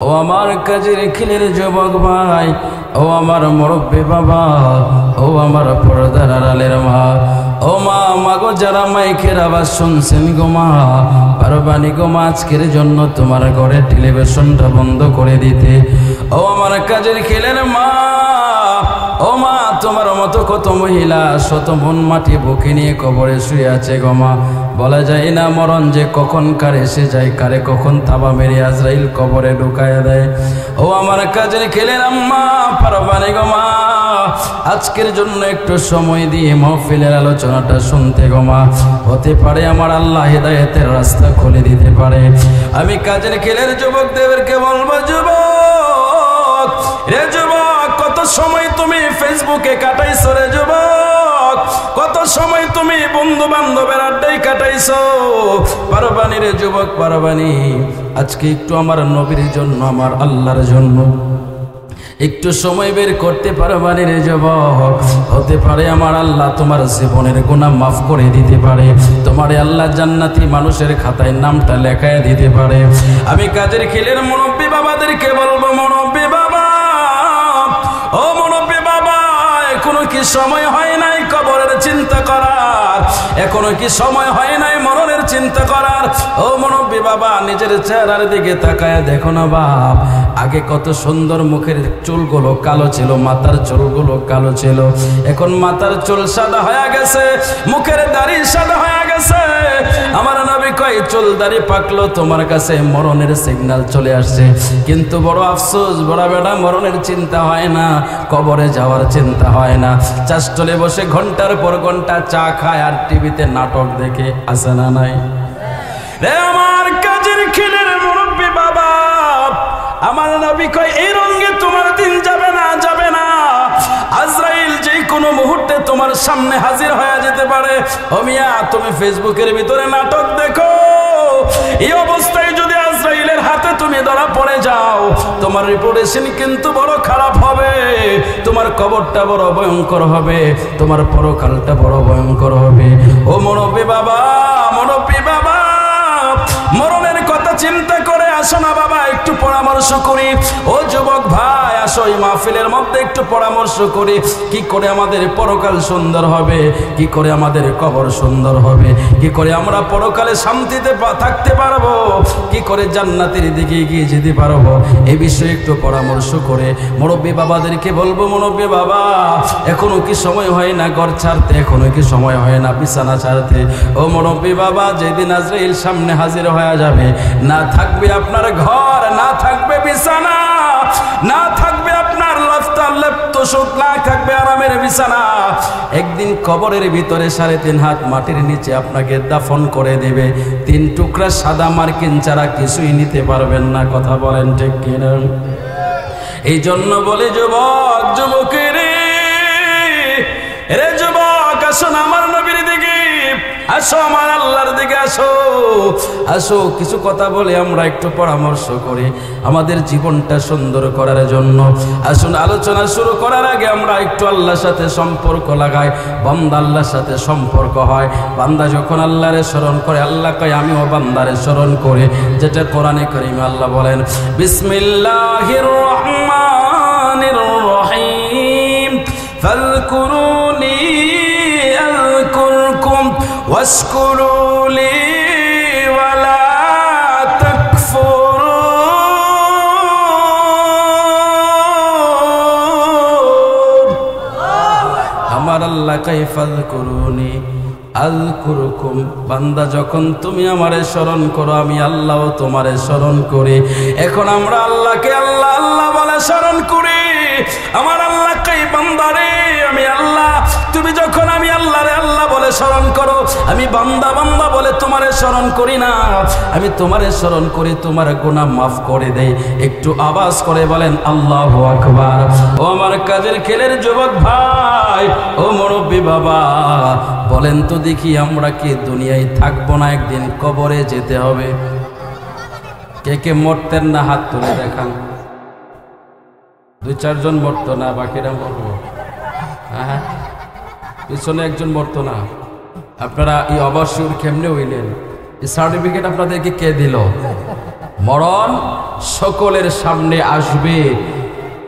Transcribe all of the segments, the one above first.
ও আমার কাজের খিলের যুবক ভাই, ও আমার মুরব্বী বাবা, ও আমার পর্দার আড়ালের মা, ও মা, মাগো যারা মাইকের আওয়াজ শুনছেন গো মা, পারবানি গো মা আজকের জন্য তোমার ঘরে টেলিভিশনটা বন্ধ করে দিতে। ও আমার কাজের খিলের মা, ও মা, তোমার মতো কত মহিলা শত মন মাটি বুকে নিয়ে কবরে শুয়ে আছে গো মা। বলা যায় না মরণ যে কখন কার এসে যায়, কারে কখন থাবা মেরে আজরাইল কবরে ঢুকায়া দেয়। ও আমার কাজের খেলেন আম্মা, পারবানি গো মা আজকের জন্য একটু সময় দিয়ে মাহফিলের আলোচনাটা শুনতে গো মা। হতে পারে আমার আল্লাহ হেদায়েতের রাস্তা খুলে দিতে পারে। আমি কাজের খেলের যুবকদেরকে বলবো, যুবক রে যুবক, কত সময় তুমি ফেসবুকে কাটাইছো রে যুবক, কত সময় তুমি বন্ধু বান্ধবের আড্ডায় কাটাইছো। পারবানি রে যুবক, পারবানি আজকে একটু আমার নবীর জন্য, আমার আল্লাহর জন্য একটু সময় বের করতে পারবানি রে যুবক। হতে পারে আমার আল্লাহ তোমার জীবনের গুনাহ মাফ করে দিতে পারে, তোমার আল্লাহ জান্নাতি মানুষের খাতায় নামটা লেখায় দিতে পারে। আমি কাজের খিলের মুরব্বী বাবাদেরকে বলবো, মুরব্বী বাবা, ও মুরব্বী বাবা, এখনো কি সময় হয় নাই কবরের চিন্তা করার? এখনো কি সময় হয় নাই মরণের চিন্তা করার? ও মুরব্বী বাবা, নিজের চেহারার দিকে তাকায় দেখো না বাপ, আগে কত সুন্দর মুখের চুলগুলো কালো ছিল, মাথার চুলগুলো কালো ছিল, এখন মাথার চুল সাদা হয়ে গেছে, মুখের দাড়ি সাদা হয়ে গেছে। আমার নবী কয় চুল দাড়ি পাকলো তোমার কাছে মরণের সিগন্যাল চলে আসছে। কিন্তু বড় আফসোস, বড় বেটা মরণের চিন্তা হয় না, কবরে যাওয়ার চিন্তা হয় না। চাষতলে বসে ঘন্টার পর ঘন্টা চা খায় আর টিভিতে নাটক দেখে, আছে না নাই? রে আমার কাজের খিলের মুরব্বী বাবা, আমার নবী কয় এই রঙে তোমার দিন যাবে না, যাবে না। আজরাইল যে কোনো মুহূর্তে তোমার সামনে হাজির হয়ে যেতে পারে। ও মিয়া, তুমি ফেসবুকের ভিতরে নাটক দেখো, এই অবস্থায় যদি আজরাইলের হাতে তুমি ধরা পড়ে যাও, তোমার রিপুটেশন কিন্তু বড় খারাপ হবে, তোমার কবরটা বড় ভয়ঙ্কর হবে, তোমার পরকালটা বড় ভয়ঙ্কর হবে। ও মুরব্বী বাবা, মুরব্বী বাবা, মরণের কথা চিন্তা করে আসো না বাবা, একটু পরামর্শ করি। ও যুবক ভাই, আসো এই মাহফিলের মধ্যে একটু পরামর্শ করি, কি করে আমাদের পরকাল সুন্দর হবে, কি করে আমাদের কবর সুন্দর হবে, কি করে আমরা পরকালে শান্তিতে থাকতে পারবো, কি করে জান্নাতের দিকে এগিয়ে যেতে পারবো, এই বিষয়ে একটু পরামর্শ করে মুরব্বী বাবাদেরকে বলবো, মুরব্বী বাবা, এখনো কি সময় হয় না ঘর ছাড়তে, এখনো কি সময় হয় না বিছানা ছাড়তে? ও মুরব্বী বাবা, যেদিন আজরাইল সামনে হাজির হয়ে যাবে, না থাকবে আপনার ঘর, না থাকবে বিছানা, না থাকবে আপনার লফতার লেপ্তসুখ, না থাকবে আরামের বিছানা। একদিন কবরের ভিতরে 3.5 হাত মাটির নিচে আপনাকে দাফন করে দেবে, 3 টুকরা সাদা মার্কিন ছাড়া কিছুই নিতে পারবেন না। কথা বলেন ঠিক কিনা? এই জন্য বলে যুবক, যুবকের রে যুবক, আসুন আমার নবীর দিকে, আসো আমার আল্লাহর দিকে, আসো আসো, কিছু কথা বলে আমরা একটু পরামর্শ করি আমাদের জীবনটা সুন্দর করার জন্য। আসুন আলোচনা শুরু করার আগে আমরা একটু আল্লাহর সাথে সম্পর্ক লাগাই। বান্দা আল্লাহর সাথে সম্পর্ক হয়, বান্দা যখন আল্লাহরে স্মরণ করে, আল্লাহ কয় আমিও বান্দারে স্মরণ করে, যেটা কোরআনে কারিমে আল্লাহ বলেন, বিসমিল্লাহির রহমানির রহিম, ফাযকুরুনি আযকুরকুম ওয়াশকুরু লি ওয়ালা তাকফুরুন। আমার আল্লাহ কয় ফাযকুরুনি আযকুরকুম, বান্দা যখন তুমি আমারে স্মরণ করো, আমি আল্লাহও তোমারে স্মরণ করি। এখন আমরা আল্লাহকে আল্লাহ আল্লাহ বলে স্মরণ করি। আমার আল্লাহ কই বান্দারে, আমি আল্লাহ, তুমি যখন আমি আল্লাহরে আল্লাহ বলে স্মরণ করো, আমি বান্দা বান্দা বলে তোমারে স্মরণ করি না, আমি তোমারে স্মরণ করি, তোমার গুনাহ মাফ করে দেই। একটু আওয়াজ করে বলেন আল্লাহু আকবার। ও আমার কাজের খেলের যুবক ভাই, ও মুরব্বী বাবা, বলেন তো দেখি, আমরা কি দুনিয়ায় থাকবো না, একদিন কবরে যেতে হবে? কে কে মরতেন না হাত তুলে দেখান। 2-4 জন মরতো না, বাকিরা মরবো? হ্যাঁ, পিছনে একজন মরতো না। আপনারা এই অবশ্যই কেমনে হইলেন? এই সার্টিফিকেট আপনাদেরকে কে দিল? মরণ সকলের সামনে আসবে।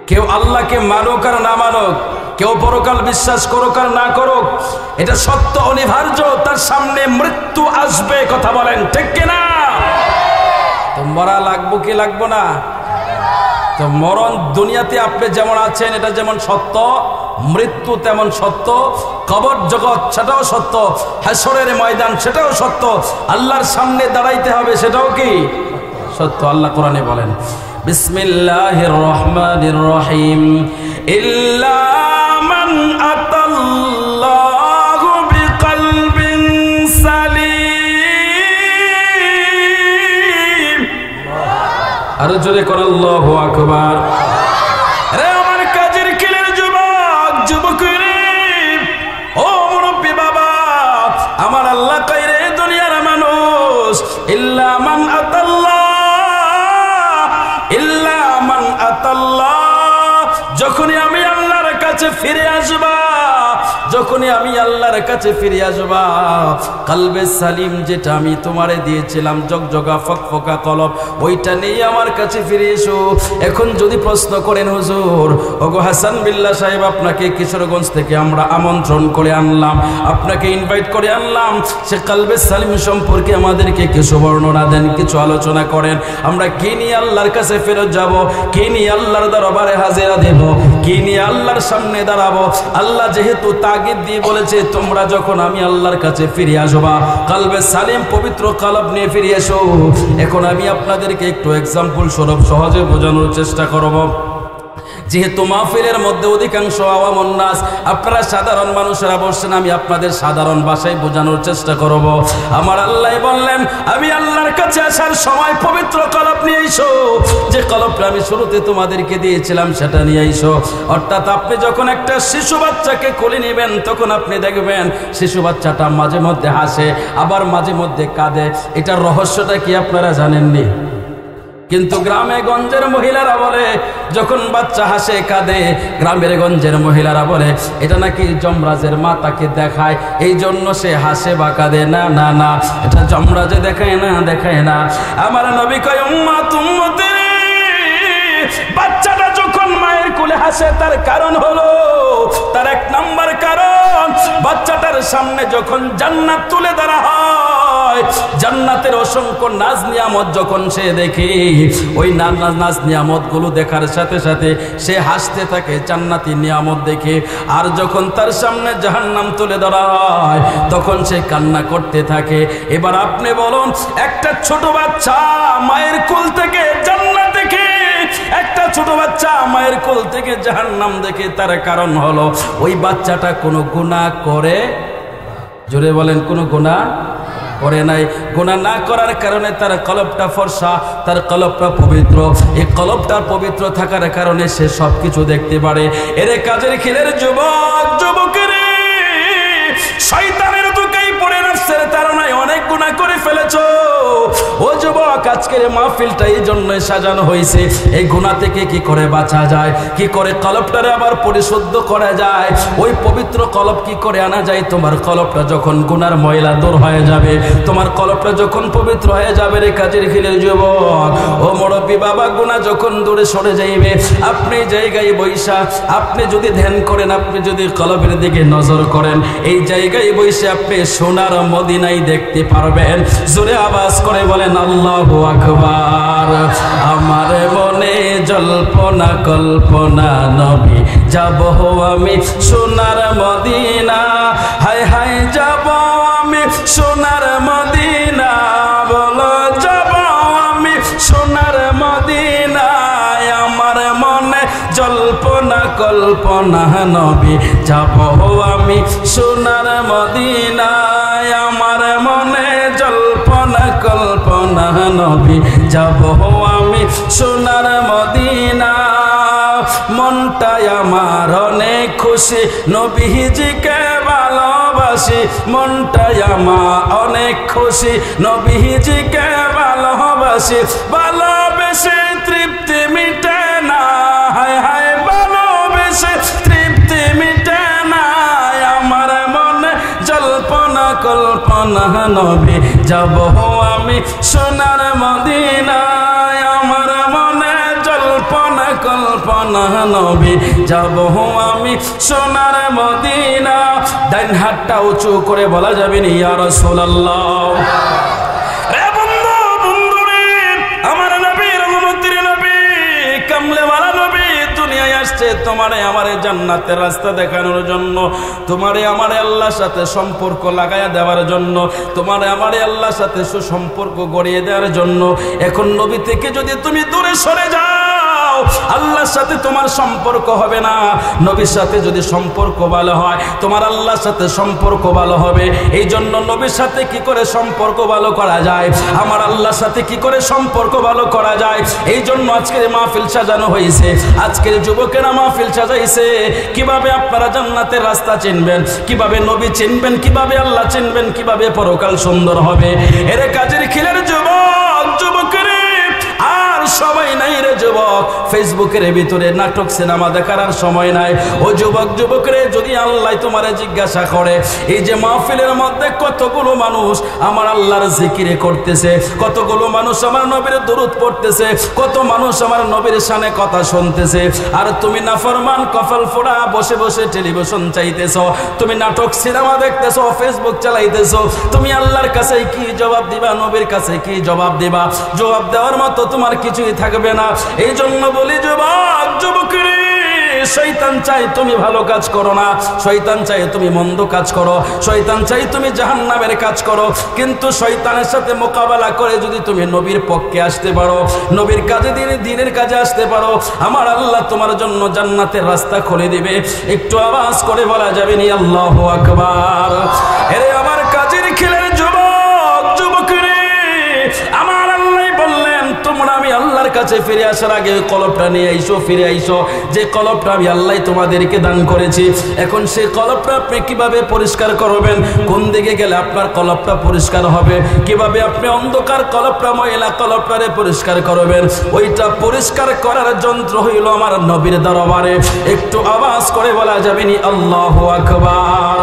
কেউ আল্লাহকে মানুক আর না মানুক, কেউ পরকাল বিশ্বাস করুক আর না করুক, এটা সত্য অনিবার্য, তার সামনে মৃত্যু আসবে। কথা বলেন ঠিক কিনা? তো মরা লাগবো কি লাগবো না? তো মরণ দুনিয়াতে আপনি যেমন আছেন এটা যেমন সত্য, মৃত্যু তেমন সত্য, কবর জগৎ সেটাও সত্য, হাসরের ময়দান সেটাও সত্য, আল্লাহর সামনে দাঁড়াইতে হবে সেটাও কি সত্য। আল্লাহ কোরআনে বলেন বিসমিল্লাহির রহমানির রহিম ইল্লা মান আতাল্লাহু বিকলবিন সালিম। আর জোরে করে আল্লাহু আকবার। আরে আমার কাজের খেলের যুবক যুবকেরা, ও মুরব্বি বাবা, আমার আল্লাহ কইরে দুনিয়ার মানুষ ইল্লা মান আতাল্লাহ, ইল্লা মান আতাল্লাহ, যখনই আমি আল্লাহর কাছে ফিরে আসবা, যখনই আমি আল্লাহর কাছে ফিরে আসবা, কলবে সালিম যেটা আমি তোমারে দিয়েছিলাম জগজগা ফকফকা কলব, ওইটা নিয়ে আমার কাছে ফিরে এসো। এখন যদি প্রশ্ন করেন হুজুর, ওগো হাসান বিল্লাহ সাহেব, আপনাকে কিশোরগঞ্জ থেকে আমরা আমন্ত্রণ করে আনলাম, আপনাকে ইনভাইট করে আনলাম, সে কলবে সালিম সম্পর্কে আমাদেরকে কিছু বর্ণনা দেন, কিছু আলোচনা করেন। আমরা কি নিয়ে আল্লাহর কাছে ফেরত যাব, কি নিয়ে আল্লাহর দরবারে হাজিরা দেব, কি নিয়ে আল্লাহর সামনে দাঁড়াবো? আল্লাহ যেহেতু তাগিদ দিয়ে বলেছে তোমরা যখন আমি আল্লাহর কাছে ফিরে আসবা, কলবে সালিম পবিত্র কলব নিয়ে ফিরে এসো। এখন আমি আপনাদেরকে একটু এক্সাম্পল স্বরূপ সহজে বোঝানোর চেষ্টা করব। যেহেতু মাহফিলের মধ্যে অধিকাংশ আওয়ামুন নাস, আপনারা সাধারণ মানুষেরা বসছেন, আমি আপনাদের সাধারণ ভাষায় বোঝানোর চেষ্টা করব। আমার আল্লাহ বললেন আমি আল্লাহর কাছে আসার সময় পবিত্র কলব নিয়ে এসো, যে কলবটা আমি শুরুতে তোমাদেরকে দিয়েছিলাম সেটা নিয়ে এসো। অর্থাৎ আপনি যখন একটা শিশু বাচ্চাকে কোলে নেবেন, তখন আপনি দেখবেন শিশু বাচ্চাটা মাঝে মধ্যে হাসে, আবার মাঝে মধ্যে কাঁদে। এটার রহস্যটা কি আপনারা জানেননি? কিন্তু গ্রামে গঞ্জের মহিলারা বলে যখন বাচ্চা হাসে কাঁদে, গ্রামের গঞ্জের মহিলারা বলে এটা নাকি যমরাজের মা তাকে দেখায়, এই জন্য সে হাসে বা কাঁদে। না না না, এটা যমরাজে দেখায় না, দেখায় না। আমার নবী কয় উম্মত উম্মতি, বাচ্চাটা যখন মায়ের কোলে হাসে তার কারণ হলো, তার এক নাম্বার কারণ, বাচ্চাটার সামনে যখন জান্নাত তুলে ধরা হয়, জান্নাতের অসংখ্য নাজ নিয়ামত যখন সে দেখে, ওই নাজ নিয়ামত গুলো দেখার সাথে সাথে সে হাসতে থাকে জান্নাতি নিয়ামত দেখে। আর যখন তার সামনে জাহান্নাম তুলে ধরা হয়, তখন সে কান্না করতে থাকে। এবার আপনি বলুন, একটা ছোট বাচ্চা মায়ের কোল থেকে জান্নাত দেখে, একটা ছোট বাচ্চা মায়ের কোল থেকে জাহান্নাম দেখে, তার কারণ হলো ওই বাচ্চাটা কোনো গুনাহ করে, জোরে বলেন, কোনো গুনাহ করে নাই। গুনাহ না করার কারণে তার কলবটা ফর্সা, তার কলবটা পবিত্র। এই কলবটা পবিত্র থাকার কারণে সে সবকিছু দেখতে পারে। এর কাজের খেলের যুবক যুবকেরা, শয়তানের দুকাই পড়ে নফসের তাড়নায় অনেক গুনাহ করে ফেলেছো। ও যুবক, আজকের মাহফিলটা এই জন্যই সাজানো হয়েছে, এই গুনাহ থেকে কি করে বাঁচা যায়, কি করে কলবটারে আবার পরিশুদ্ধ করা যায়, ওই পবিত্র কলব কি করে আনা যায়। তোমার কলবটা যখন গুনার ময়লা দূর হয়ে যাবে, তোমার কলবটা যখন পবিত্র হয়ে যাবে, রে কাজের খেলের যুবক ও মুরব্বি বাবা, গুনাহ যখন দূরে সরে যাইবে, আপনি জায়গায় বৈশা আপনি যদি ধ্যান করেন, আপনি যদি কলবের দিকে নজর করেন, এই জায়গায় বসে আপনি সোনার মদিনায় দেখতে পারবেন। জোরে আওয়াজ করে বলেন আল্লাহু আকবার। আমার মনে জল্পনা কল্পনা, নবী যাব আমি সোনার মদিনা, হায় হায় যাব আমি সোনার মদিনা, বলো যাব আমি সোনার মদিনায়। আমার মনে জল্পনা কল্পনা, নবী যাব আমি সোনার মদিনায়। আমার মনে জল্পনা কল্পনা, নবী যাব আমি সোনার মদিনা। মনটাই আমার অনেক খুশি, নবীজিকে ভালোবাসি। মনটাই আমার অনেক খুশি, নবীজিকে ভালোবাসি। ভালোবেসে তৃপ্তি মিটে না, হায় হায় ভালোবেসে তৃপ্তি মিটে না। আমার মনে জল্পনা কল্পনা, নবী যাব আমি সোনার মদিনায়। না নবী, যাব আমি সোনার মদিনা। ডাইন হাতটা উঁচু করে বলা যাবে না ইয়া রাসূলুল্লাহ। রে বন্ধু, বন্ধু রে, আমার নবী রহমতের নবী, কামলেওয়ালা নবী দুনিয়ায় আসছে তোমারে আমারে জান্নাতের রাস্তা দেখানোর জন্য, তোমারে আমারে আল্লাহর সাথে সম্পর্ক লাগায়া দেওয়ার জন্য, তোমারে আমারে আল্লাহর সাথে সুসম্পর্ক গড়িয়ে দেওয়ার জন্য। এখন নবী থেকে যদি তুমি দূরে সরে যাও, আল্লাহর সাথে তোমার সম্পর্ক হবে না। নবীর সাথে যদি সম্পর্ক ভালো হয়, তোমার আল্লাহর সাথে সম্পর্ক ভালো হবে। এই জন্য নবীর সাথে কি করে সম্পর্ক ভালো করা যায়, আমার আল্লাহর সাথে কি করে সম্পর্ক ভালো করা যায়, এই জন্য আজকের মাহফিল সাজানো হয়েছে। আজকের যুবকেরা মাহফিল সাজাইছে কিভাবে আপনারা জান্নাতের রাস্তা চিনবেন, কিভাবে নবী চিনবেন, কিভাবে আল্লাহ চিনবেন, কিভাবে পরকাল সুন্দর হবে। এর কাজের খিলের যুবক, যুবকেরা আর সময় নাই রে যুবক, ফেসবুকের ভিতরে নাটক সিনেমা দেখার আর সময় নাই। ও যুবক, যুবকরে যদি আল্লাহ তোমারে জিজ্ঞাসা করে, এই যে মাহফিলের মধ্যে কতগুলো মানুষ আমার আল্লাহর জিকিরে করতেছে, কতগুলো মানুষ আমার নবীর দরুদ পড়তেছে, কত মানুষ আমার নবীর শানে কথা শুনতেছে, আর তুমি নাফরমান কপাল ফোড়া বসে বসে টেলিভিশন চাইতেছো, তুমি নাটক সিনেমা দেখতেছো, ফেসবুক চালাইতেছো, তুমি আল্লাহর কাছে কি জবাব দিবা, নবীর কাছে কি জবাব দিবা? জবাব দেওয়ার মতো তোমার কিছুই থাকবে না। এই জন্য বলি যুবক, যুবকরে, শয়তান চাই তুমি ভালো কাজ করো না, শয়তান চাই তুমি মন্দ কাজ করো, শয়তান চাই তুমি জাহান্নামের কাজ করো। কিন্তু শয়তানের সাথে মোকাবেলা করে যদি তুমি নবীর পক্ষে আসতে পারো, নবীর কাজে দিনের কাজে আসতে পারো, আমার আল্লাহ তোমার জন্য জান্নাতের রাস্তা খুলে দিবে। একটু আওয়াজ করে বলা যাবে নি আল্লাহু আকবার। এরে আমার কাজের খেলের যুবক, যুবকরে, আমার আল্লাহ বললেন তোমরা আমি আল্লাহর কাছে ফিরে আসার আগে কলবটা নিয়ে আইসো, ফিরে আইসো। যে কলবটা আমি আল্লাহ তোমাদেরকে দান করেছি, এখন সেই কলবটা আপনি কিভাবে পরিষ্কার করবেন, কোন দিকে গেলে আপনার কলবটা পরিষ্কার হবে, কিভাবে আপনি অন্ধকার কলবটা, ময়লা কলবটারে পরিষ্কার করবেন, ওইটা পরিষ্কার করার যন্ত্র হইল আমার নবীর দরবারে। একটু আওয়াজ করে বলা যাবে নি আল্লাহু আকবার।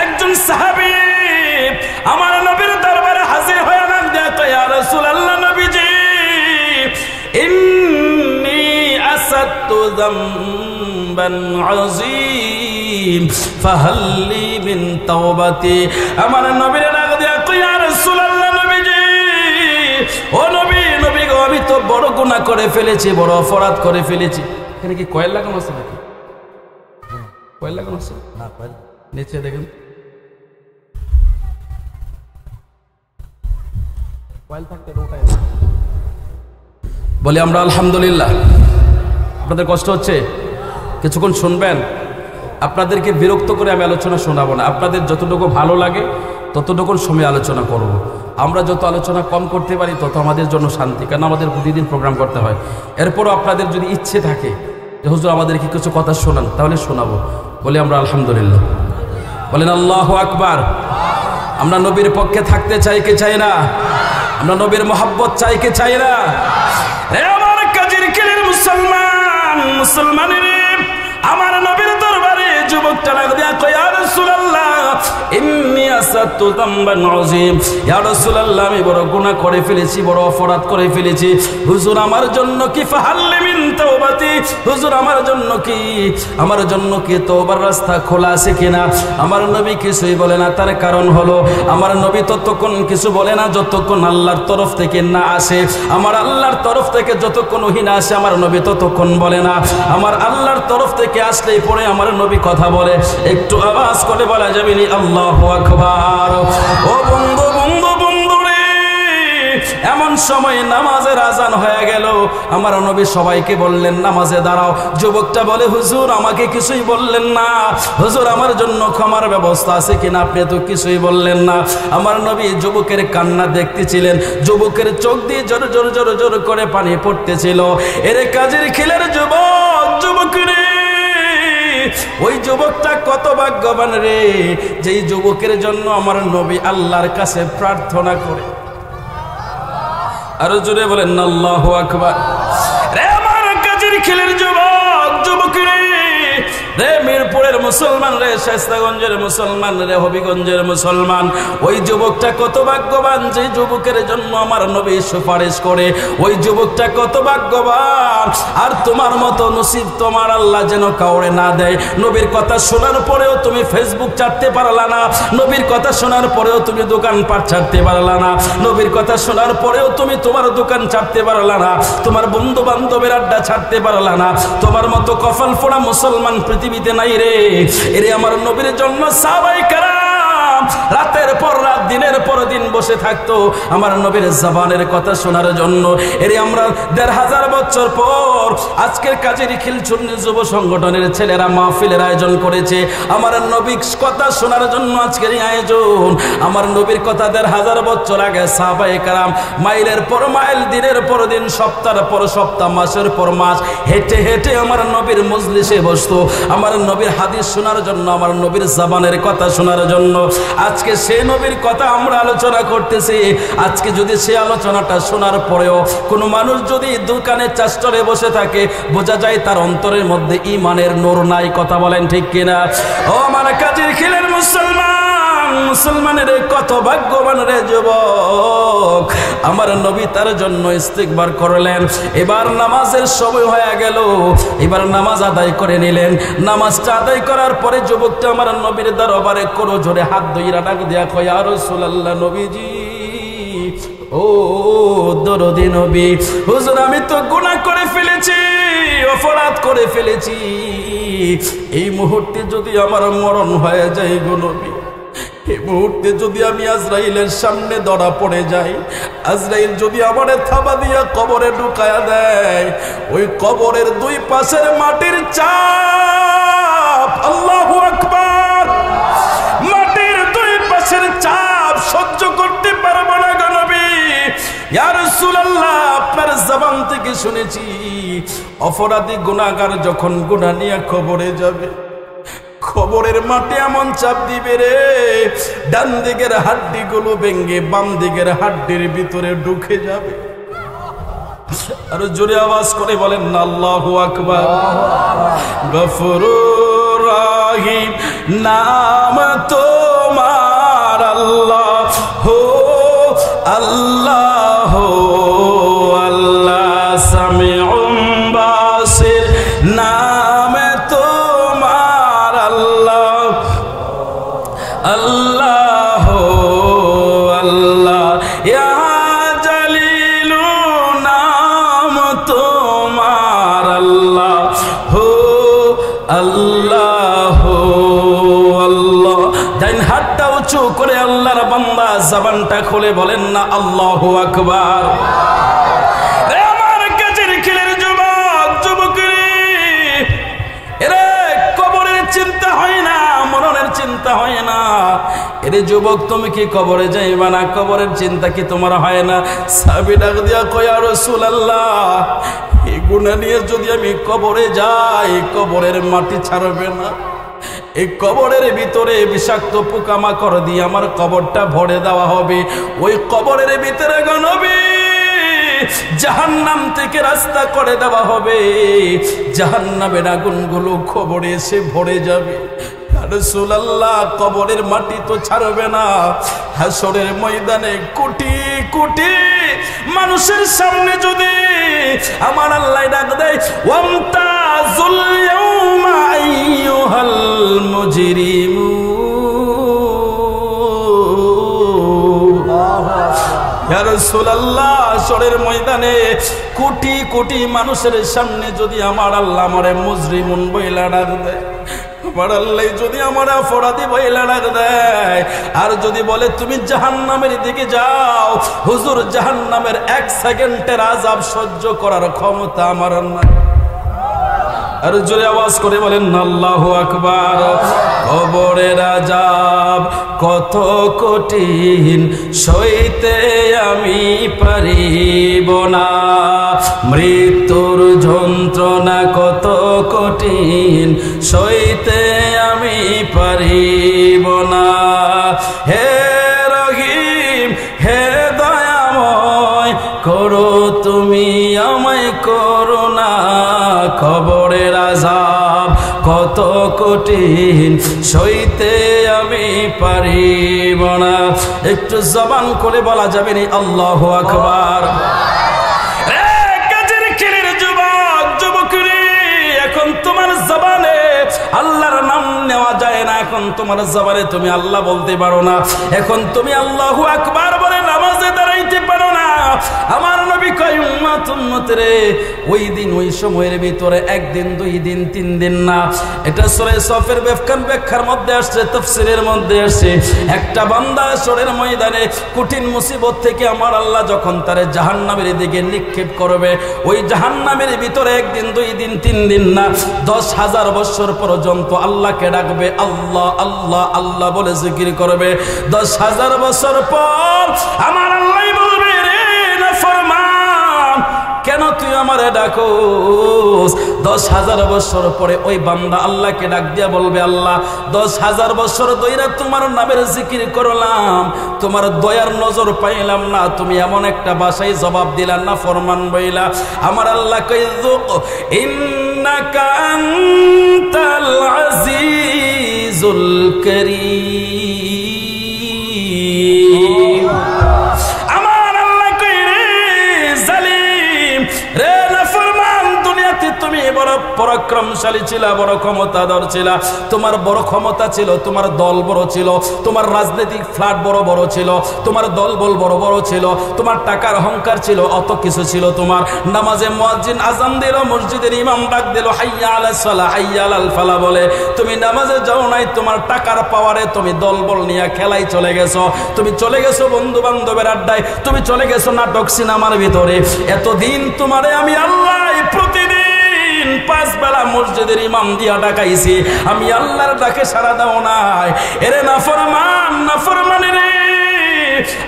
একজন সাহাবী আমার নবীর দরবারে হাজির হয়ে নাম দেখো, ইয়া রাসূলুল্লাহ, নবীজি, ইন্নী আসাদতু যামবান আযীম ফাহাল্লি মিন তাওবাতি। আমার নবীর নাম দেখো, ইয়া রাসূলুল্লাহ, নবীজি, ও নবী, নবী গো, আমি তো বড় গুনাহ করে ফেলেছি, বড় অপরাধ করে ফেলেছি। এখানে কি কয়েল লাগানো আছে নাকি? কয়েল লাগানো আছে না? কয়েল নিচে দেখেন, বলি আমরা আলহামদুলিল্লাহ। আপনাদের কষ্ট হচ্ছে, কিছুক্ষণ শুনবেন। আপনাদেরকে বিরক্ত করে আমি আলোচনা শোনাবো না, আপনাদের যতটুকু ভালো লাগে ততটুকু সময় আলোচনা করব। আমরা যত আলোচনা কম করতে পারি তত আমাদের জন্য শান্তি, কারণ আমাদের প্রতিদিন প্রোগ্রাম করতে হয়। এরপরও আপনাদের যদি ইচ্ছে থাকে যে হুজুর আমাদেরকে কিছু কথা শোনান, তাহলে শোনাবো। বলি আমরা আলহামদুলিল্লাহ, বলেন আল্লাহু আকবার। আমরা নবীর পক্ষে থাকতে চাই কি চাই না? আমরা নবীর মহব্বত চাই কি চাই না? আমার কাজের খেলের মুসলমান, মুসলমানের আমার নবীর দরবারে যুবকটা লাগবে, ইয়া রাসূলুল্লাহ, ইন্নী আসাদতু যামবান আযীম, ইয়া রাসূলুল্লাহ, আমি বড় গুনাহ করে ফেলেছি, বড় অপরাধ করে ফেলেছি। হুজুর আমার জন্য কি ফাহাল্লি মিন তাওবাতি, হুজুর আমার জন্য কি, আমার জন্য কি তওবার রাস্তা খোলা আছে কিনা? আমার নবী কিছুই বলে না। তার কারণ হলো আমার নবী ততক্ষণ কিছু বলে না যতক্ষণ আল্লাহর তরফ থেকে না আসে। আমার আল্লাহর তরফ থেকে যতক্ষণ ওহী না আসে, আমার নবী ততক্ষণ বলে না। আমার আল্লাহর তরফ থেকে আসলেই পরে আমার নবী কথা বলে। একটু আওয়াজ করে বলা যাবে নি আল্লাহু আকবার। ও বন্ধু, বন্ধু, বন্ধু রে, এমন সময় নামাজের আজান হয়ে গেল। আমার নবী সবাইকে বললেন নামাজে দাঁড়াও। যুবকটা বলে, হুজুর আমাকে কিছুই বললেন না, হুজুর আমার জন্য ক্ষমার ব্যবস্থা আছে কিনা আপনি তো কিছুই বললেন না। আমার নবী যুবকের কান্না দেখতেছিলেন, যুবকের চোখ দিয়ে জোর জোর জোর জোর করে পানি পড়তেছিল। এর কাজের খেলের যুবক, যুবক রে, ওই যুবকটা কত ভাগ্যবান রে, যেই যুবকের জন্য আমার নবী আল্লাহর কাছে প্রার্থনা করে। আরো জোরে বলেন আল্লাহু আকবার। রে আমার কাজের খেলের যুবক, যুবক রে, রে মিরপুরের মুসলমান, রে শায়েস্তাগঞ্জের মুসলমান, রে হবিগঞ্জের মুসলমান, ওই যুবকটা কত ভাগ্যবান যে যুবকের জন্য আমার নবী সুপারিশ করে। ওই যুবকটা কত ভাগ্যবান। আর তোমার মতো নসিব তোমার আল্লাহ যেন কাউরে না দেয়। নবীর কথা শোনার পরেও তুমি ফেসবুক ছাড়তে পারলা না, নবীর কথা শোনার পরেও তুমি দোকানপাট ছাড়তে পারলা না, নবীর কথা শোনার পরেও তুমি তোমার দোকান ছাড়তে পারলা না, তোমার বন্ধু বান্ধবের আড্ডা ছাড়তে পারলা না। তোমার মতো কপাল ফোড়া মুসলমান পৃথিবীতে নাই রে। এরে আমার নবীর জন্য সাহাবায়ে কেরাম রাতের পর রাত দিনের পর দিন বসে থাকতো আমার নবীর জবানের কথা শোনার জন্য। এরে আমরা ১৫০০ বছর পর আজকের কাজের খিলচুন্নি যুব সংগঠনের ছেলেরা মাহফিলের আয়োজন করেছে আমার নবীর কথা শোনার জন্য। আজকের এই আয়োজন আমার নবীর কথা ১৫০০ বছর আগে সাহাবায়ে কেরাম মাইলের পর মাইল, দিনের পর দিন, সপ্তাহের পর সপ্তাহ, মাসের পর মাস হেঁটে হেঁটে আমার নবীর মজলিসে বসতো আমার নবীর হাদিস শোনার জন্য, আমার নবীর জবানের কথা শোনার জন্য। আজকে সে নবীর কথা আমরা আলোচনা করতেছি। আজকে যদি সে আলোচনাটা শোনার পরেও কোনো মানুষ যদি দোকানে চাষটরে বসে থাকে, বোঝা যায় তার অন্তরের মধ্যে ঈমানের নূর নাই। কথা বলেন ঠিক কিনা? ও আমার কাজের খিলের মুসলমান, মুসলমানের কত ভাগ্যবান রে যুবক। আমার নবী তার জন্য ইস্তিগফার করলেন। এবার নামাজের সময় হয়ে গেল, এবার নামাজ আদায় করে নিলেন। নামাজটা আদায় করার পরে যুবকটা আমার নবীর দরবারে করো জোরে হাত ধইরা ডাক দিয়া কয়, ইয়া রাসূলুল্লাহ, নবীজি, ও দরদি নবী, হুজুর আমি তো গুনাহ করে ফেলেছি, অপরাধ করে ফেলেছি। এই মুহূর্তে যদি আমার মরণ হয়ে যায় গো নবী, এই মুহূর্তে যদি আমি আজরাইলের সামনে ধরা পড়ে যাই, আজরাইল যদি আমারে থাবা দিয়া কবরে ঢুকায়া দেয়, ওই কবরের দুই পাশের মাটির চাপ, আল্লাহু আকবার, মাটির দুই পাশের চাপ সহ্য করতে পারবো না গো নবী। ইয়া রাসূলুল্লাহ, আপনার জবান থেকে শুনেছি অপরাধী গুনাহগার যখন গুনাহ নিয়ে কবরে যাবে, কবরের মাটি এমন চাপ দিবে রে, ডান দিকের হাড্ডি গুলো ভেঙে বাম দিকের হাড্ডির ভিতরে ঢুকে যাবে। আর জোরে আওয়াজ করে বলেন না আল্লাহু আকবার। গফুরুর রহিম নাম তোমার আল্লাহ হো আল্লাহ হো আল্লাহ, সামিউম বাসির নাম তোমার আল্লাহ আল্লাহ আল্লাহ, ইয়া জালিলু নাম তোমার আল্লাহ হো আল্লাহ আল্লাহ। ডাইন হাতটা উঁচু করে আল্লাহর বান্দা জবানটা খুলে বলেন না আল্লাহু আকবার। চিন্তা হয় না, মরণের চিন্তা হয় না। এরে যুবক, তুমি কি কবরে যাইবা না? কবরের চিন্তা কি তোমার হয় না? সাহাবী ডাক দিয়া কয়, ইয়া রাসূলুল্লাহ, এই গুনাহ নিয়ে যদি আমি কবরে যাই, কবরের মাটি ছাড়বে না। এই কবরের ভিতরে বিষাক্ত পোকামাকড় দিয়ে আমার কবরটা ভরে দেওয়া হবে। ওই কবরের ভিতরে গো নবী জাহান্নাম থেকে রাস্তা করে দেওয়া হবে, জাহান্নামের আগুনগুলো কবরে এসে ভরে যাবে। রাসূলুল্লাহ, কবরের মাটি তো ছাড়বে না। হাসরের ময়দানে কোটি কোটি মানুষের সামনে যদি আমার আল্লাহ ডাক দেয়, ওয়ামতাজুল ইয়াউমা আইয়ুহাল মুজরিমুন। ইয়া রাসূলুল্লাহ, হাসরের ময়দানে কোটি কোটি মানুষের সামনে যদি আমার আল্লাহ আমারে মুজরিমুন বইলা ডাক দেয়, আমার আল্লাহ যদি আমার অপরাধী বইলা ডাক দেয়, আর যদি বলে তুমি জাহান্নামের দিকে যাও, হুজুর জাহান্নামের 1 সেকেন্ডের আযাব সহ্য করার ক্ষমতা আমার নাই। আর জোরে আওয়াজ করে বলেন আল্লাহু আকবার। কবরের আযাব কত কঠিন, সইতে আমি পারিব না। মৃত্যুর যন্ত্রণা কত কঠিন, সইতে আমি পারিব না। হে রহিম, হে দয়াময়, করো তুমি আমায় করুণা। কবরের আযাব কত কঠিন সইতে আমি পারিব না। একটু জবান করে বলা যাবে না আল্লাহু আকবার। এখন তোমার জবানে আল্লাহর নাম নেওয়া যায় না, এখন তোমার জবানে তুমি আল্লাহ বলতে পারো না, এখন তুমি আল্লাহু আকবার বলে নামাজে দাঁড়াইতে পারো না। আমার নবী কয় উম্মত উম্মত রে, ওই দিন ওই সময়ের ভিতরে একদিন দুই দিন তিন দিন না, এটা সূরা সফের ব্যাখ্যার মধ্যে আসছে, তাফসীরের মধ্যে আসছে, একটা বান্দা হাশরের ময়দানে কঠিন মুসিবত থেকে আমার আল্লাহ যখন তারে জাহান্নামের দিকে নিক্ষেপ করবে, ওই জাহান্নামের ভিতরে একদিন দুই দিন তিন দিন না, 10,000 বছর পর্যন্ত আল্লাহকে ডাকবে, আল্লাহ আল্লাহ আল্লাহ বলে জিকির করবে। 10,000 বছর পর আমার আল্লাহ বলবে, রে নাফরমান, কেন তুই আমারে ডাকোস? 10,000 বছর পরে ওই বান্দা আল্লাহকে ডাক দিয়া বলবে, আল্লাহ 10,000 বছর ধইরা তোমার নামের জিকির করলাম, তোমার দয়ার নজর পাইলাম না, তুমি এমন একটা ভাষায় জবাব দিলা না ফরমান বইলা। আমার আল্লাহ কই, যুক ইন্নাকা আনতাল আজিজুল কারীম। আমার আল্লাহ কই, রে জালিম, রে নাফরমান, দুনিয়াতে তুমি বড় পরাক্রমশালী ছিলা, বড় ক্ষমতাধর ছিলা, তোমার বড় ক্ষমতা ছিল, তোমার দল বড় ছিল, তোমার রাজনৈতিক ফ্ল্যাট বড় বড় ছিল, তোমার দলবল বড় বড় ছিল, তোমার টাকার অহংকার ছিল, অত কিছু ছিল তোমার। নামাজে মুয়াজ্জিন আযান দিল, মসজিদের ইমাম ডাক দিল, হাইয়া আলাস সালাহ হাইয়া আলাল ফালাহ বলে, তুমি নামাজে যাও নাই, তোমার টাকার পাওয়ারে তুমি দলবল নিয়ে খেলায় চলে গেছো, তুমি চলে গেছো বন্ধু বান্ধবের আড্ডায়, তুমি চলে গেছো নাটক সিনেমার ভিতরে। এতদিন তোমারে আমি আল্লাহ প্রতিদিন 5 বেলা মসজিদের ইমাম দিয়া ডাকাইছি, আমি আল্লাহর ডাকে সাড়া দাও নাই। এরে নাফরমান, নাফরমানি রে,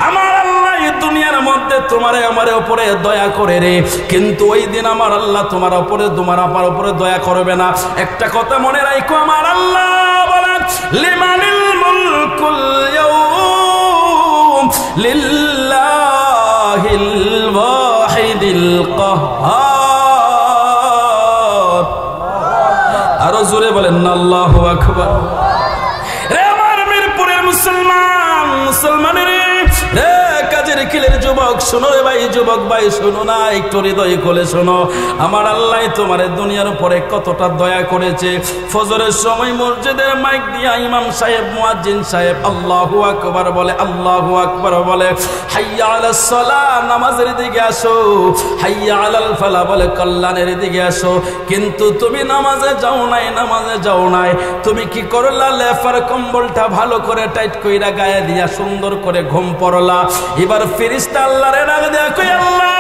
আমার আল্লাহ এই দুনিয়ার মধ্যে তোমারে আমার উপরে দয়া করে রে, কিন্তু ওই দিন আমার আল্লাহ তোমার উপরে, তোমার আপার উপরে দয়া করবে না। একটা কথা মনে রাখো, আমার আল্লাহ বলেন, লিমানিল মুলকুল ইয়াউম লিল্লাহিল ওয়াহিদিল কাহ্হার। আরো জোরে বলেন না আল্লাহু আকবার। রে আমার মিরপুরের মুসলমান, মুসলমানের রে কাজের কিলের যুবক শোনো রে ভাই, যুবক ভাই শোনো না, একটু হৃদয় খুলে শোনো। আমার আল্লাহ তোমার দুনিয়ার উপরে কতটা দয়া করেছে। ফজরের সময় মসজিদের মাইক দিয়া ইমাম সাহেব, মুয়াজ্জিন সাহেব আল্লাহু আকবার বলে, আল্লাহু আকবার বলে, হাইয়া আলাস সালাহ, নামাজের দিকে আসো, হাইয়া আলাল ফালাহ বলে, কল্যাণের দিকে আসো। কিন্তু তুমি নামাজে যাও নাই, নামাজে যাও নাই, তুমি কি করলা? লেফার কম্বলটা ভালো করে টাইট কইরা গায়ে দিয়া সুন্দর করে ঘুম পড়লা। এবার ফেরেশতা আল্লাহরে ডাক দেয়া কই, আল্লাহ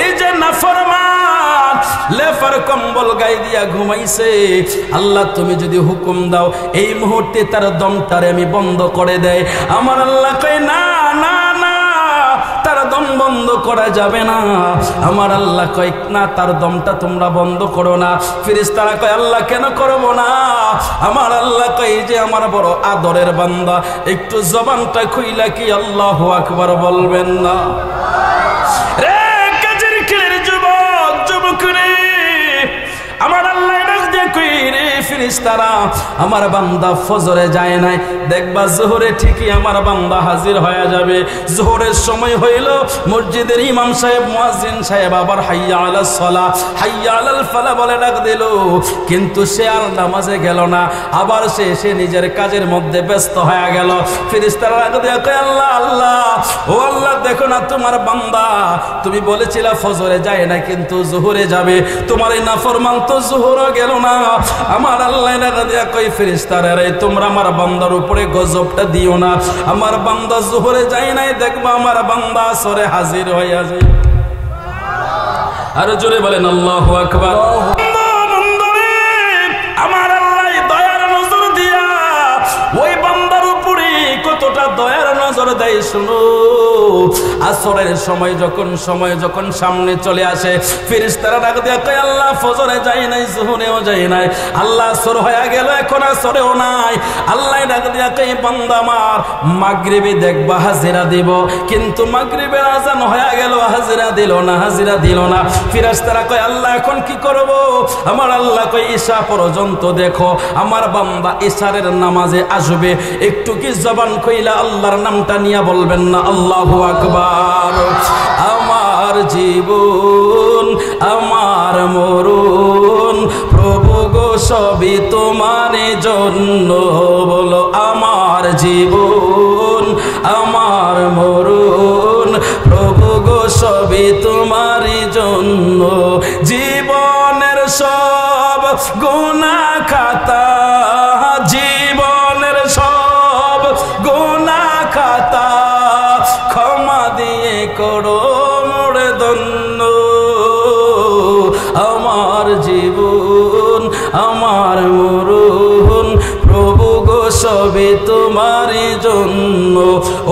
এই যে নাফরমান লেফার কম্বল গায়ে দিয়া ঘুমাইছে, আল্লাহ তুমি যদি হুকুম দাও এই মুহূর্তে তার দমটারে আমি বন্ধ করে দেয়। আমার আল্লাহ কই, না না না, তার দম বন্ধ করা যাবে না। আমার আল্লাহ কয়, না তার দমটা তোমরা বন্ধ করো না। ফেরেশতারা কয়, আল্লাহ কেন করব না? আমার আল্লাহ কয়, যে আমার বড় আদরের বান্দা, একটু জবানটা খুইলা কি আল্লাহু আকবার বলবেন না? রে কাজের কিলের যুবক, যুবক রে, আমার আল্লাহ ডাক দিয়ে কই, রে ফেরেশতারা, আমার বান্দা ফজরে যায় নাই, দেখবা জোহরে ঠিকই আমার বান্দা হাজির হয়ে যাবে। জোহরের সময় হইল, মসজিদের ইমাম সাহেব, মুয়াজ্জিন সাহেব আবার হাইয়া আলাস সালাহ হাইয়া আলাল ফালাহ বলে ডাক দিল, কিন্তু সে আর নামাজে গেল না, আবার সে নিজের কাজের মধ্যে ব্যস্ত হয়ে গেল। ফেরেশতারা ডাক দিয়ে কয়, আল্লাহ আল্লাহ, ও আল্লাহ দেখো না তোমার বান্দা, তুমি বলেছিলা ফজরে যায় না কিন্তু জোহরে যাবে, তোমার এই নাফরমান তো জোহরও গেল না। আমার আল্লাহ ডাক দিয়ে কয়, ফেরেশতারা রে, তোমরা আমার বান্দার উপরে গজবটা দিও না, আমার বান্দা জোহরে যায় নাই, দেখবা আমার বান্দা আসরে হাজির হইয়া যায়। আর জোরে বলেন আল্লাহু আকবার। আমার আল্লাহ দয়ার নজর দিয়া ওই বান্দার উপরে কতটা দয়ার নজর দেয় শুনো। আসরের সময় যখন সামনে চলে আসে, ফেরেশতারা ডাক দিয়ে কয়, আল্লাহ ফজরে যায় নাই, জোহরেও যায় নাই, আল্লাহ আসর হয়ে গেল, এখন আসরেও নাই। আল্লাহ ডাক দিয়ে কয়, বান্দা আমার মাগরিবে দেখবা হাজিরা দিব, কিন্তু মাগরিবের আজান হয়ে গেল, হাজিরা হাজিরা দিল না, হাজিরা দিল না। ফেরেশতারা কয় আল্লাহ এখন কি করব? আমার আল্লাহ কয় ঈশা পর্যন্ত দেখো, আমার বান্দা ঈশারের নামাজে আসবে, একটু কি জবান কইলা আল্লাহর নামটা নিয়ে বলবেন না আল্লাহু আকবার। আমার জীবন আমার মরণ প্রভু গো সবই তোমার জন্য, বলো আমার জীবন আমার মরণ প্রভু গো সবই তোমার জন্য। জীবনের সব গুনাহ খাতা, জীবনের সব গুনাহ খাতা ক্ষমা দিয়ে করো মোরে ধন্য। আমার জীবন আমার মরণ প্রভু গো সবই তোমার জন্য।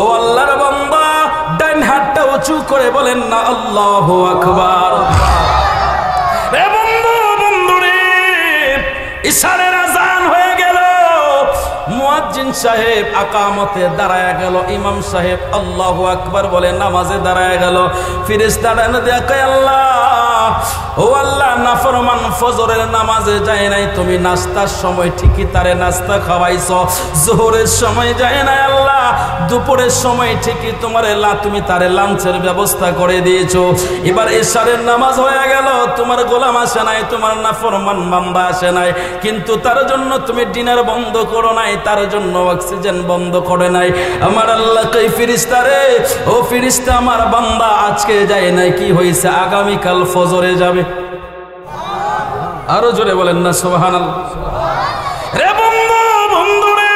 ও আল্লাহর বান্দা ডান হাতটা উঁচু করে বলেন না আল্লাহু আকবার। এ বন্ধু, বন্ধুরে, ঈশারের আযান হয়ে গেল, মুয়াজ্জিন সাহেব আকামতে দাঁড়ায় গেল, ইমাম সাহেব আল্লাহু আকবার বলে নামাজে দাঁড়ায় গেল। ফেরেশতারা দেখে আল্লাহ, ও আল্লাহ, নাফরমান ফজরের নামাজে যায় নাই, তুমি নাস্তার সময় ঠিকই তারে নাস্তা খাওয়াইছো, জোহরের সময় যায় নাই আল্লাহ, দুপুরের সময় ঠিকই তুমি তারে লাঞ্চের ব্যবস্থা করে দিয়েছো। এবার এশারের নামাজ হয়ে গেল, তোমার গোলাম আসে নাই, তোমার নাফরমান বান্দা আসে নাই, কিন্তু তার জন্য তুমি ডিনার বন্ধ করো নাই, তার জন্য অক্সিজেন বন্ধ করে নাই। আমার আল্লাহ কই ফেরেশতা রে, ও ফেরেশতা, আমার বান্দা আজকে যায় নাই, কি হয়েছে? আগামীকাল ফজরে যাবে। আরো জোরে বলেন না সুবহানাল্লাহ। রে বন্ধু, বন্ধু রে,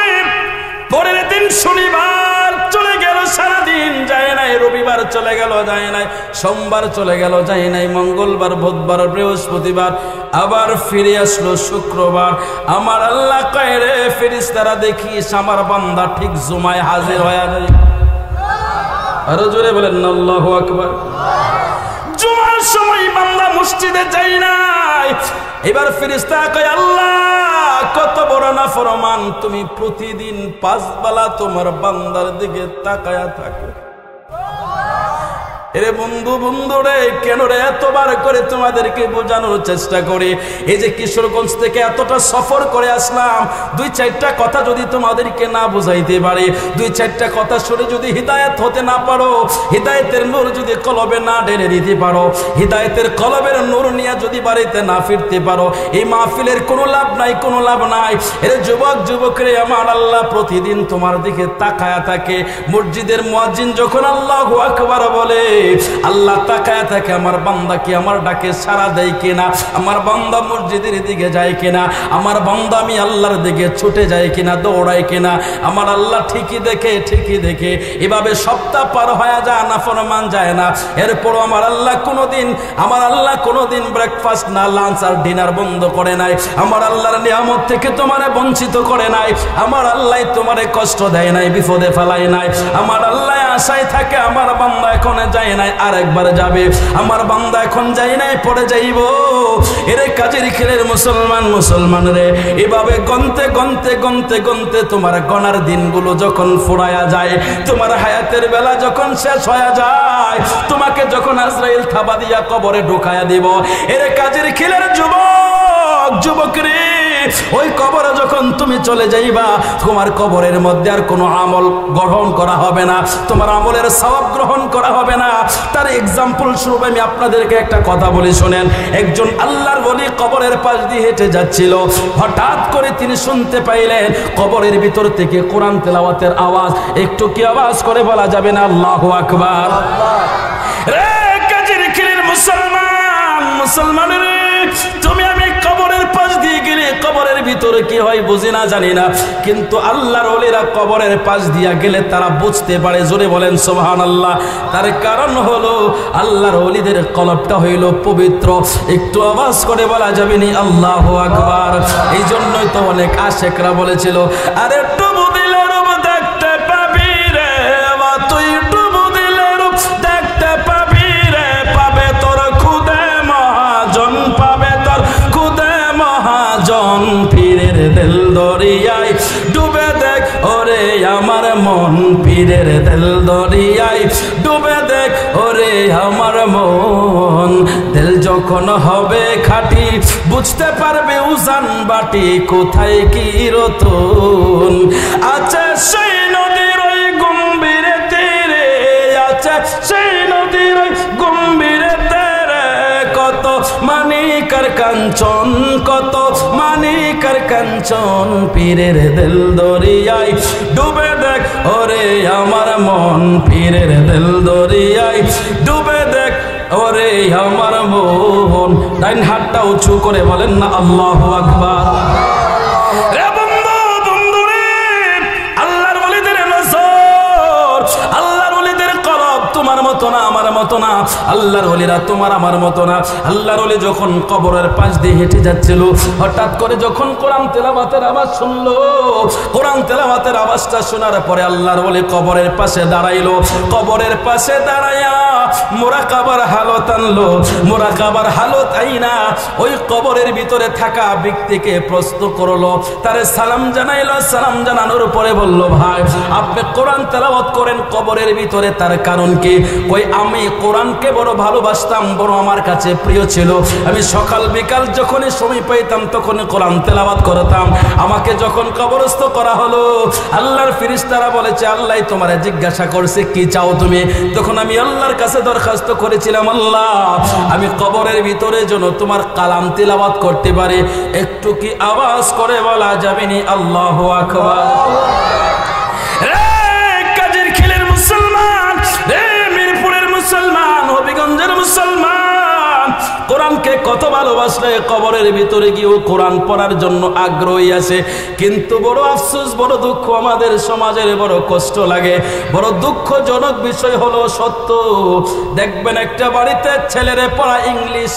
পরের দিন শনিবার চলে গেল, সারাদিন যায় নাই, রবিবার চলে গেল, যায় নাই, সোমবার চলে গেল, যায় নাই, মঙ্গলবার, বুধবার, বৃহস্পতিবার, আবার ফিরে আসলো শুক্রবার। আমার আল্লাহ কয় রে ফেরেশতারা, দেখিস আমার বান্দা ঠিক জুমায় হাজির হয়ে যায়। আরো জোরে বলেন না আল্লাহু আকবার। জুমার সময় বান্দা মসজিদে যায় নাই। এবার ফেরেশতা কয় আল্লাহ, কত বড় নাফরমান, তুমি প্রতিদিন 5 বেলা তোমার বান্দার দিকে তাকায়া থাকো। এরে বন্ধু, বন্ধু রে, কেন রে এতবার করে তোমাদেরকে বোঝানোর চেষ্টা করি। এই যে কিশোরগঞ্জ থেকে এতটা সফর করে আসলাম, 2-4টা কথা যদি তোমাদেরকে না বুঝাইতে পারি, 2-4টা কথা শুনে যদি হিদায়াত হতে না পারো, হিদায়াতের নূর যদি কলবে না ঢেলে দিতে পারো, হিদায়াতের কলবের নূর নিয়ে যদি বাড়িতে না ফিরতে পারো, এই মাহফিলের কোনো লাভ নাই, কোনো লাভ নাই। এরে যুবক, যুবকরে, আমার আল্লাহ প্রতিদিন তোমার দিকে তাকায়া থাকে। মসজিদের মুয়াজ্জিন যখন আল্লাহু আকবার বলে, আল্লাহ তাকায়া থাকে আমার বান্দা কি আমার ডাকে সাড়া দেয় কিনা, আমার বান্দা মসজিদের দিকে যায় কিনা, আমার বান্দা আমি আল্লাহর দিকে ছুটে যায় কিনা, দৌড়ায় কিনা, আমার আল্লাহ ঠিকই দেখে, ঠিকই দেখে। এভাবে সপ্তাহ পার হয়ে যায়, নাফরমান যায় না। এরপরও আমার আল্লাহ কোনোদিন ব্রেকফাস্ট না, লাঞ্চ আর ডিনার বন্ধ করে নাই। আমার আল্লাহর নিয়ামত থেকে তোমারে বঞ্চিত করে নাই। আমার আল্লাহ তোমারে কষ্ট দেয় নাই, বিপদে ফেলায় নাই। আমার আল্লাহ আশায় থাকে আমার বান্দা এখন যায় নাই, আরেকবার যাবে, আমার বান্দা এখন যায় নাই, পরে যাইব। এরে কাজের খেলের মুসলমান রে, এভাবে গন্তে গন্তে গন্তে গন্তে তোমার গনার দিনগুলো যখন ফুরায়া যায়, তোমার হায়াতের বেলা যখন শেষ হয়ে যায়, তোমাকে যখন আজরাইল থাবা দিয়া কবরে ঢুকায়া দিব, এরে কাজের খেলের যুবক রে, ওই কবরে যখন তুমি চলে যাইবা, তোমার কবরের মধ্যে আর কোনো আমল গ্রহণ করা হবে না, তোমার আমলের সওয়াব গ্রহণ করা হবে না। তার এক্সাম্পল স্বরূপ আমি আপনাদেরকে একটা কথা বলি শোনেন। একজন আল্লাহর ওলি কবরের পাশ দিয়ে হেঁটে যাচ্ছিল, হঠাৎ করে তিনি শুনতে পাইলেন কবরের ভিতর থেকে কোরআন তেলাওয়াতের আওয়াজ। একটু কি আওয়াজ করে বলা যাবে না আল্লাহু আকবার? রে কাজের খেলের মুসলমান রে, তুমি আমি কবরের পাশ দিয়ে গেলে কবরের ভিতরে কি হয় বুঝি না, জানি না, কিন্তু আল্লাহর ওলিরা কবরের পাশ দিয়া গেলে তারা বুঝতে পারে। জোরে বলেন সুবহানাল্লাহ। তার কারণ হলো আল্লাহর ওলিদের কলবটা হইল পবিত্র। একটু আওয়াজ করে বলা যাবে নি আল্লাহু আকবার? এই জন্যই তো অনেক আশেকরা বলেছিল, আরে ডুবু দিলে রূপ দেখতে পাবি রে, তুই ডুবু দিলে রূপ দেখতে পাবি রে, পাবে তোর খুদে মহাজন, পাবে তোর খুদে মহাজন। পীরের দিল দরিয়ায় ডুবে দেখ ওরে আমার মন, পীরের দিল দরিয়ায় ডুবে দেখ ওরে আমার মন। দিল যখন হবে খাঁটি বুঝতে পারবে উজান বাটি কোথায় কি রতন। আছে সেই নদীর ওই গম্ভীর তীরে, আছে সেই নদীর ওই গম্ভীর তীরে কত মানিকার কাঞ্চন, কত মানিকার কাঞ্চন। পীরের দিল দরিয়ায় ডুবে দেখ ওরে আমার মন, পীরের দিল দরিয়ায় ডুবে দেখ ওরে আমার মন। ডাইন হাতটা উঁচু করে বলেন না আল্লাহু আকবার। রে বন্ধু, বন্ধু রে, আল্লাহর ওলিদের নজর, আল্লাহর ওলিদের কলব তোমার মতো না, আমার মতো না। আল্লাহর ওলিরা তোমার আমার মতো না। আল্লাহর ওলি যখন কবরের পাশ দিয়ে হেঁটে যাচ্ছিল, হঠাৎ করে যখন কোরআন তেলাওয়াতের আওয়াজ শুনলো, কোরআন তেলাওয়াতের আওয়াজটা শোনার পরে আল্লাহর ওলি কবরের পাশে দাঁড়াইলো। কবরের পাশে দাঁড়াইয়া মুরাকাবার হালত আনলো। মুরাকাবার হালত আইনা ওই কবরের ভিতরে থাকা ব্যক্তিকে প্রশ্ন করলো, তারে সালাম জানাইলো। সালাম জানানোর পরে বলল, ভাই আপনি কোরআন তেলাওয়াত করেন কবরের ভিতরে, তার কারণ কি? কই আমি কোরআনকে বড় ভালোবাসতাম, বড় আমার কাছে প্রিয় ছিল। আমি সকাল বিকাল যখনই সময় পাইতাম তখনই কোরআন তেলাওয়াত করতাম। আমাকে যখন কবরস্থ করা হলো, আল্লাহর ফেরেশতারা বলেছে, আল্লাহ তোমারে জিজ্ঞাসা করছে কি চাও তুমি? তখন আমি আল্লাহর কাছে দরখাস্ত করেছিলাম, আল্লাহ আমি কবরের ভিতরে যেন তোমার কালাম তেলাওয়াত করতে পারি। একটু কি আওয়াজ করে বলা যাবে নি আল্লাহু আকবার? রে কাজের খিলের মুসলমান, রে মিরপুরের মুসলমান, হবিগঞ্জের মুসলমান, কোরআনকে কত ভালোবাসলে কবরের ভিতরে গিয়েও কোরআন পড়ার জন্য আগ্রহী আছে। কিন্তু বড় আফসোস, বড় দুঃখ, আমাদের সমাজের বড় কষ্ট লাগে। বড় দুঃখজনক বিষয় হলো সত্য, দেখবেন একটা বাড়িতে ছেলেরে পড়া ইংলিশ,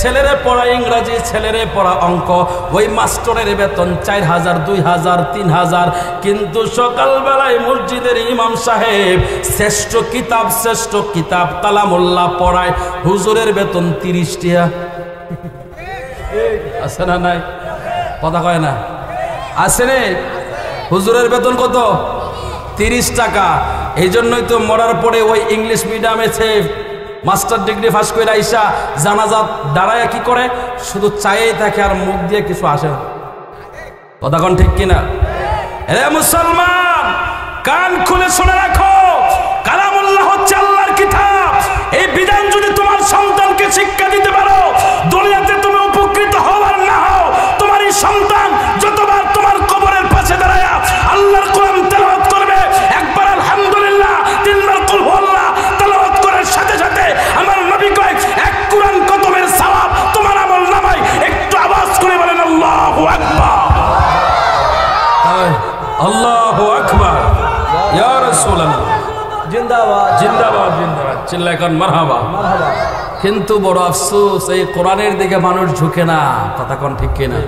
ছেলেরে পড়া ইংরাজি, ছেলেরে পড়া অঙ্ক, ওই মাস্টারের বেতন 4000, 2000, 3000। কিন্তু সকালবেলায় মসজিদের ইমাম সাহেব শ্রেষ্ঠ কিতাব কালামুল্লাহ পড়ায়, হুজুরের বেতন 30 টাকা। আছে না নাই? কথা কয় না? আছে রে? হুজুরের বেতন কত? 30 টাকা। এই জন্যই তো মরার পরে ওই ইংলিশ মিডিয়ামে মাস্টার ডিগ্রি পাস করে আইসা জানাজা দাঁড়ায় কি করে? শুধু চাইয়েই থাকে আর মুখ দিয়ে কিছু আসে না। কথা কোন ঠিক কিনা? রে মুসলমান, কান খুলে শুনে রাখো, কালামুল্লাহ হচ্ছে আল্লাহর কিতাব। এই বিধান যদি তোমার সন্তানকে শিক্ষা দিতে পারো, দুনিয়াতে তুমি উপকৃত হও আর না হও, তোমার এই সন্তান যতবার তোমার কবরের পাশে দাঁড়ায়া আল্লাহর কোরআন তেলাওয়াত করবে, একবার আলহামদুলিল্লাহ, তিনবার কুল হুয়াল্লাহ তেলাওয়াত করার সাথে সাথে আমার নবী কয় এক কোরআন খতমের সওয়াব তোমার আমল নামায়। একটু আওয়াজ করে বলেন আল্লাহু আকবার। আল্লাহু আকবার, ইয়া রাসূলুল্লাহ, জিন্দাবাদ জিন্দাবাদ জিন্দাবাদ, চিল্লায় কোন মারহাবা মারহাবা। কিন্তু বড় আফসোস, এই কোরআনের দিকে মানুষ ঝুঁকে না। কথা কোন ঠিক কিনা?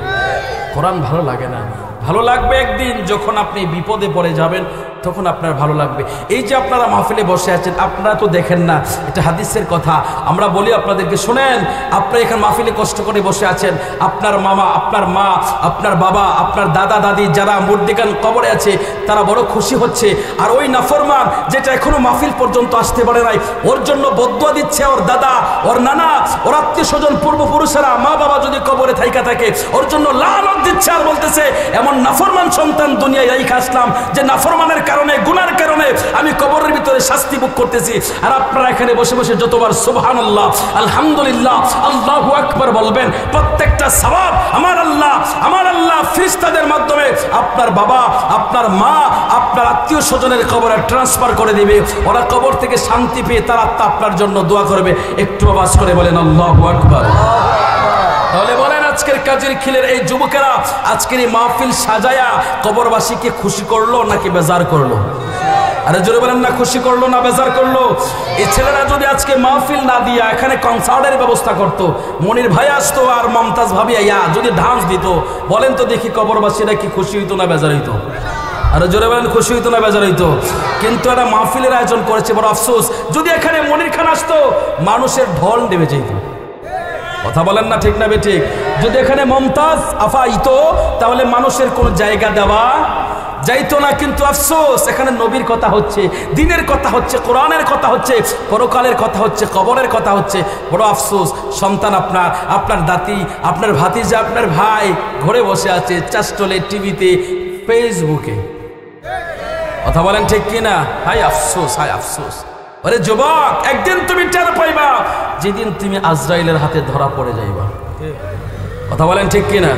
কোরআন ভালো লাগে না। ভালো লাগবে একদিন যখন আপনি বিপদে পড়ে যাবেন, তখন আপনার ভালো লাগবে। এই যে আপনারা মাহফিলে বসে আছেন, আপনারা তো দেখেন না, এটা হাদিসের কথা। আমরা বলি আপনাদেরকে, শোনেন, আপনারা এখানে মাহফিলে কষ্ট করে বসে আছেন, আপনার মামা, আপনার মা, আপনার বাবা, আপনার দাদা দাদি যারা মুর্দিকান কবরে আছে, তারা বড় খুশি হচ্ছে। আর ওই নাফরমান যেটা এখনো মাহফিল পর্যন্ত আসতে পারে নাই, ওর জন্য বদদুয়া দিচ্ছে ওর দাদা, ওর নানা, ওর আত্মীয় স্বজন, পূর্বপুরুষেরা, মা বাবা যদি কবরে থাইকা থাকে, ওর জন্য লানত দিচ্ছে আর বলতেছে, এমন নাফরমান সন্তান দুনিয়ায় রাইখা আসলাম যে নাফরমানের কারণে, গুনার কারণে আমি কবরের ভিতরে শাস্তি ভোগ করতেছি। আর আপনারা এখানে বসে বসে যতবার সুবহানাল্লাহ, আলহামদুলিল্লাহ, আল্লাহু আকবার বলবেন, প্রত্যেকটা সওয়াব আমার আল্লাহ ফেরেশতাদের মাধ্যমে আপনার বাবা, আপনার মা, আপনার আত্মীয় স্বজনের কবরে ট্রান্সফার করে দিবে। ওরা কবর থেকে শান্তি পেয়ে তার আত্মা আপনার জন্য দোয়া করবে। একটু আওয়াজ করে বলেন আল্লাহু আকবার। তাহলে বলেন, আজকের কাজের খিলের এই যুবকেরা আজকের এই মাহফিল সাজায়া কবরবাসীকে খুশি করলো নাকি বেজার করলো? আরে জোরে বলেন না, খুশি করলো না বেজার করলো? এই ছেলেরা যদি আজকে মাহফিল না দিয়া এখানে কনসার্টের ব্যবস্থা করতো, মনির ভাই আসতো আর মমতাজ ভাবি যদি ডান্স দিত, বলেন তো দেখি কবরবাসীরা কি খুশি হইতো না বেজার হইতো? আরে জোরে বলেন, খুশি হইতো না বেজার হইতো? কিন্তু এরা মাহফিলের আয়োজন করেছে, বড় আফসোস, যদি এখানে মনির খান আসতো, মানুষের ঢল নেমে যেত। কথা বলেন না, ঠিক না বেঠিক? যদি এখানে মমতাজ আফা আইতো, তাহলে মানুষের কোনো জায়গা দেওয়া যাইতো না, কিন্তু আফসোস এখানে নবীর কথা হচ্ছে, দ্বীনের কথা হচ্ছে, কোরআনের কথা হচ্ছে, পরকালের কথা হচ্ছে, কবরের কথা হচ্ছে। বড় আফসোস, সন্তান আপনার, আপনার দাতি, আপনার ভাতিজা, আপনার ভাই ঘরে বসে আছে চাষটলে, টিভিতে, ফেসবুকে। কথা বলেন ঠিক কিনা? হায় আফসোস, হায় আফসোস। আরে যুবক, একদিন তুমি টের পাইবা যেদিন তুমি আজরাইলের হাতে ধরা পড়ে যাইবা। কথা বলেন ঠিক কিনা?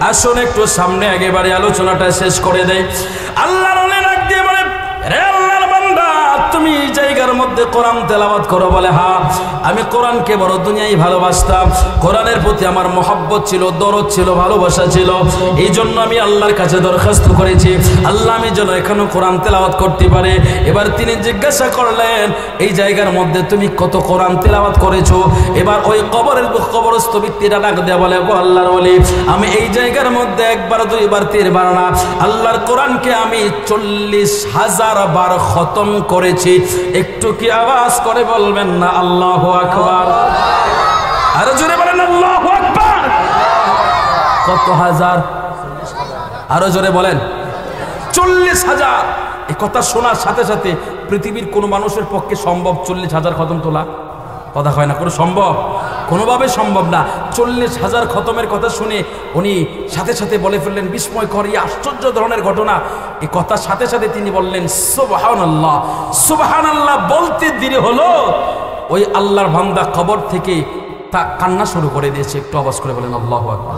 আসুন একটু সামনে একেবারে আলোচনাটা শেষ করে দেই। আল্লাহর ওলি ডাক দিয়ে বলে, রে আল্লাহর বান্দা, তুমি এই জায়গার মধ্যে কোরআন তেলাওয়াত করো। বলে হ্যাঁ, আমি কোরআনকে বড় দুনিয়ায় ভালোবাসতাম, কোরআনের প্রতি আমার মহব্বত ছিল, দরদ ছিল, ভালোবাসা ছিল। এই জন্য আমি আল্লাহর কাছে দরখাস্ত করেছি, আল্লাহ আমি যেন এখনো কোরআন তেলাওয়াত করতে পারে। এবার তিনি জিজ্ঞাসা করলেন, এই জায়গার মধ্যে তুমি কত কোরআন তেলাওয়াত করেছো? এবার ওই কবরস্থ ব্যক্তিরা ডাক দেয়া বলে, গো আল্লাহর ওলি, আমি এই জায়গার মধ্যে একবার, দুইবার, তিনবার না, আল্লাহর কোরআনকে আমি 40,000 বার খতম করেছি। একটু কি আওয়াজ করে বলবেন না আল্লাহু আকবার? আরো জোরে বলেন আল্লাহু আকবার। কত হাজার? আরো জোরে বলেন 40,000। এই কথা শোনার সাথে সাথে পৃথিবীর কোন মানুষের পক্ষে সম্ভব 40,000 খতম তোলা? কথা হয় না, কোনো সম্ভব? কোনোভাবে সম্ভব না। 40,000 খতমের কথা শুনে উনি সাথে সাথে বলে ফেললেন, বিস্ময়কর, এই আশ্চর্য ধরনের ঘটনা। এই কথার সাথে সাথে তিনি বললেন সুবহানাল্লাহ, সুবহানাল্লাহ। বলতে দেরি হলো, ওই আল্লাহর বান্দা কবর থেকে তা কান্না শুরু করে দিয়েছে। একটু আওয়াজ করে বলেন আল্লাহু আকবার।